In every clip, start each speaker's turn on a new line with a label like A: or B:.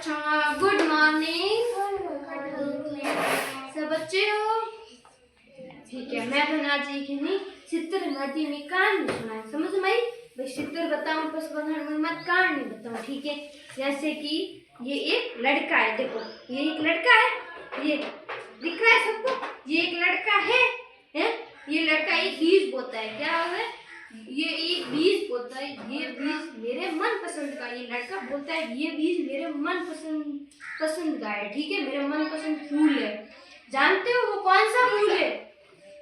A: अच्छा, good morning सब बच्चे हो। ठीक है, मैं बना जी की नहीं चित्र मती में कान सुनाए समझ में आई भाई। चित्र बताऊं बस में मत कान नहीं बताऊं। ठीक है, जैसे कि ये एक लड़का है, देखो ये एक लड़का है, ये दिख रहा है सबको, ये एक लड़का है, ये लड़का एक बीज बोता है। क्या है ये एक बीज बोता है, ये बीज मेरे मन पसंद का, ये लड़का बोलता है ये बीज मेरे मन पसंद का है। ठीक है, मेरे मन पसंद फूल है। जानते हो वो कौन सा फूल है?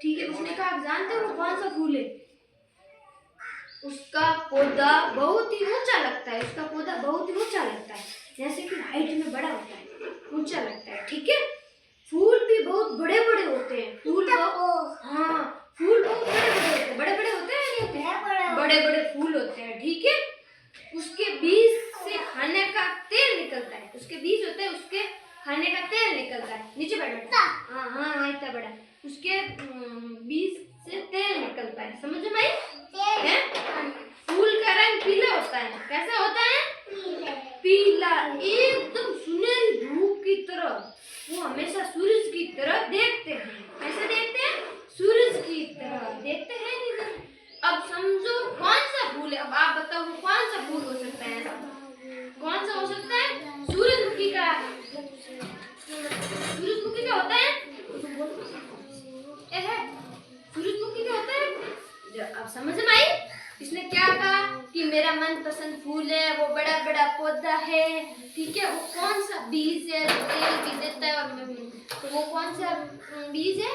A: ठीक है, उसने कहा जानते हो वो कौन सा फूल है? उसका पौधा बहुत ही ऊंचा लगता है, उसका पौधा बहुत ही ऊंचा लगता है, जैसे कि हाइट में बड़ा होता है, ऊंचा लगता है। ठीक है, फूल भी बहुत बड़े बड़े होते हैं, फूल फूल बहुत बड़े बड़े होते हैं, नहीं होते बड़े बड़े फूल होते हैं। ठीक है, उसके बीज से खाने का तेल निकलता है, उसके बीज होते हैं, उसके खाने का तेल निकलता है। नीचे बैठ हाँ इतना बड़ा, उसके बीज से तेल निकलता है, समझ में आई? फूल का रंग पीला होता है। कैसा होता है? पीला, एकदम सुनहरी धूप की तरह। वो हमेशा सूरज की तरफ देखते हैं। कैसे देखते हैं? सूरज की तरह देखते हैं। अब समझो कौन सा फूल है। अब आप बताओ कौन सा फूल हो सकता है? कौन सा हो सकता है? सूरजमुखी का। सूरजमुखी का होता है? सूरजमुखी का होता है। अब समझ में आई? इसने क्या कहा कि मेरा मनपसंद फूल है, वो बड़ा बड़ा पौधा है। ठीक है, वो कौन सा बीज है जो तेल भी देता है, और वो कौन सा बीज है?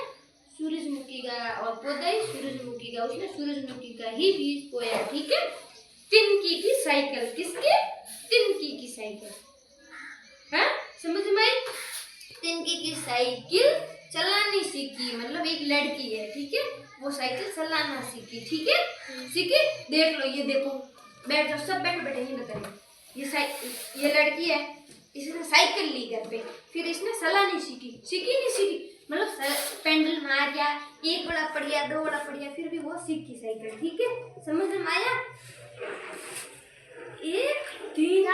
A: सूरजमुखी का, और पौधा ही सूरजमुखी का। उसने सूरजमुखी का ही बीज बोया। ठीक है, तिनकी की साइकिल। किसकी? तिनकी की साइकिल। है समझ में आई? तिनकी की साइकिल चलानी सीखी, मतलब एक लड़की है। ठीक है, वो साइकिल चलाना सीखी। ठीक है, सीखी। देख लो, ये देखो, बैठ जाओ, सब बैठे ये न करें। ये लड़की है, इसने साइकिल ली घर पे, फिर इसने चलानी सीखी। नहीं सीखी मतलब पेंडल मार दिया, एक बड़ा पड़ गया, दो बड़ा पड़ गया, फिर भी वो सीखी साइकिल। ठीक है, समझ में आया? एक तीन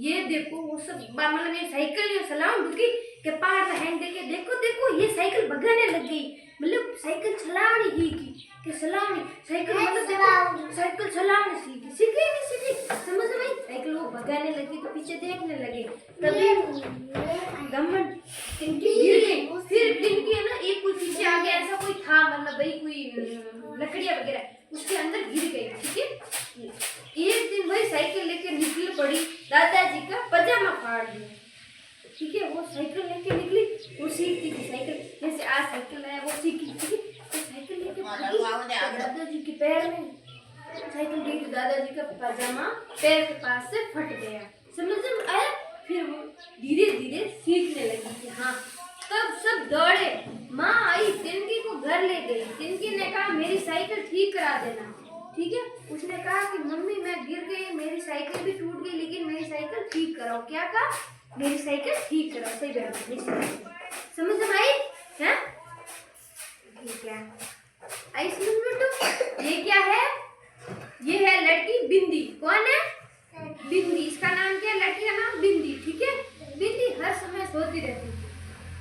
A: ये देखो, वो सब मतलब ये साइकिल ये चलाऊं दुखी के पार हैंग देके देखो ये साइकिल भगाने लग गई। मतलब साइकिल चलानी ही की चलानी साइकिल, मतलब साइकिल चलाने सीखी नहीं सीखी, समझ में आई? साइकिल वो भगाने लगी तो पीछे देखने लगे, तभी घमंड टिंकी गिर गई। फिर टिंकी है ना, एक कोई पीछे आ गया, ऐसा कोई था, मतलब भाई कोई लकड़ियां वगैरह, उसके अंदर गिर गई। ठीक है, एक दिन वही साइकिल लेके निकल पड़ी, दादाजी का पजामा फाड़ दिया। ठीक है, वो साइकिल लेके निकली, वो सीखती थी साइकिल, जैसे आज साइकिल आया वो सीखी। ठीक है, तो साइकिल लेके दादाजी के पैर में साइकिल गई, तो दादाजी का पजामा पैर के पास से फट गया। समझ में आया? फिर वो धीरे धीरे सीखने लगी कि हाँ। तब सब दौड़े, माँ आई, तिनकी को घर ले गई। तिनकी ने कहा मेरी साइकिल ठीक करा देना। ठीक है, उसने कहा कि मम्मी मैं गिर गई, मेरी साइकिल भी टूट गई, लेकिन मेरी साइकिल ठीक कराओ। क्या कहा? मेरी साइकिल ठीक कराओ। सही बात, समझ में आई? हैं? ठीक है, आई समझ में? तो ये क्या है? ये है लड़की बिंदी। कौन है? बिंदी। इसका नाम क्या है? लड़की का नाम बिंदी। ठीक है, बिंदी हर समय सोती रहती थी।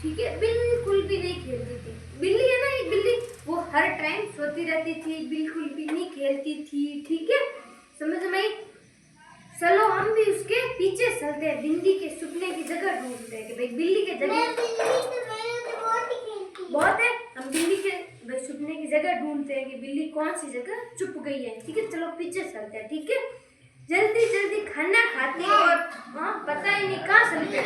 A: ठीक है, बिल्कुल भी नहीं खेलती थी। बिल्ली है ना, एक बिल्ली, वो हर टाइम सोती रहती थी, बिल्कुल भी नहीं खेलती थी। ठीक है, समझ में आई? चलो हम भी उसके पीछे चलते हैं, बिंदी के सुपने की जगह ढूंढते हैं कि भाई बिल्ली के जगह बहुत है, हम बिल्ली के भाई सुपने की जगह ढूंढते हैं कि बिल्ली कौन सी जगह चुप गई है। ठीक है, चलो पीछे चलते हैं। ठीक है, जल्दी जल्दी खाना खाती और पता ही नहीं कहाँ चली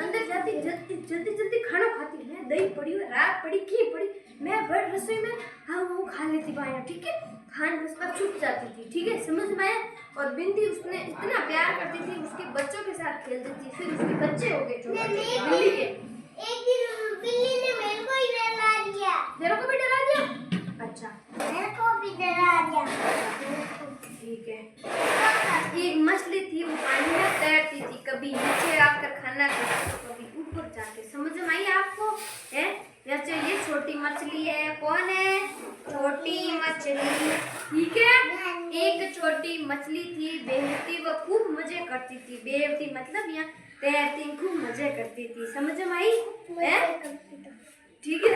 A: अंदर जाती, जल्दी जल्दी खाना खाती है। दही पड़ी हुई, रात पड़ी, घी पड़ी, मैं बड़ रसोई में वो खा लेती बाया। ठीक है, खान बस पर छुप जाती थी। ठीक है, समझ में आया? और बिंदी उसने इतना प्यार करती थी, उसके बच्चों के साथ खेलती थी। फिर उसके बच्चे हो गए छोटे बिल्ली के।
B: एक दिन बिल्ली ने मेरे को ही डरा दिया।
A: तेरे को भी डरा दिया? अच्छा,
B: मेरे को भी डरा दिया।
A: ठीक है, एक मछली थी, वो पानी में तैरती थी, कभी नीचे आकर खाना खाती, कभी ऊपर जाके। समझ में आई आपको? है? ये छोटी छोटी मछली है। कौन है? छोटी मछली। ठीक है, एक छोटी मछली थी, बेहती, वो खूब मजे करती थी। बेहती मतलब यहाँ तैरती, खूब मजे करती थी। समझ में आई है? ठीक है।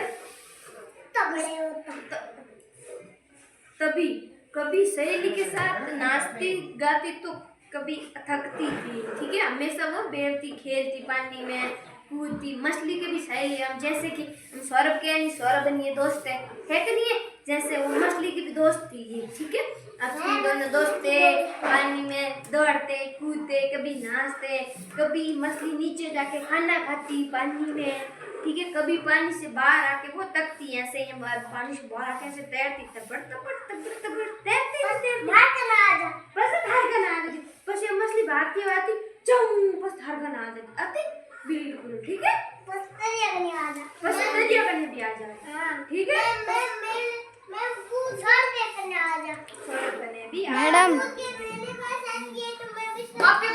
A: तभी कभी सहेली के साथ नाचती गाती तो कभी थकती थी। ठीक है, हमेशा वो बेहती, खेलती, पानी में कूदती। मछली के भी सहेली, हम जैसे कि हम सौरभ के नहीं, सौरभ नहीं है दोस्त है कि नहीं है, जैसे वो मछली की भी दोस्त थी ये। ठीक है, अब हम दोनों दोस्त थे, पानी में दौड़ते कूदते, कभी नाचते, कभी मछली नीचे जाके खाना खाती पानी में। ठीक है, कभी पानी से बाहर आके वो तकती है ऐसे, ही पानी से बाहर आके ऐसे तैरती, तबड़ तबड़ तबड़ तबड़ तैरती बस धार का ना आती, बस ये मछली भागती आती चम, बस धार का ना आती बिल्कुल। ठीक है, बस दरिया करने भी आ जाए। ठीक है, सौरभ करने भी आ
C: मैडम
A: आपके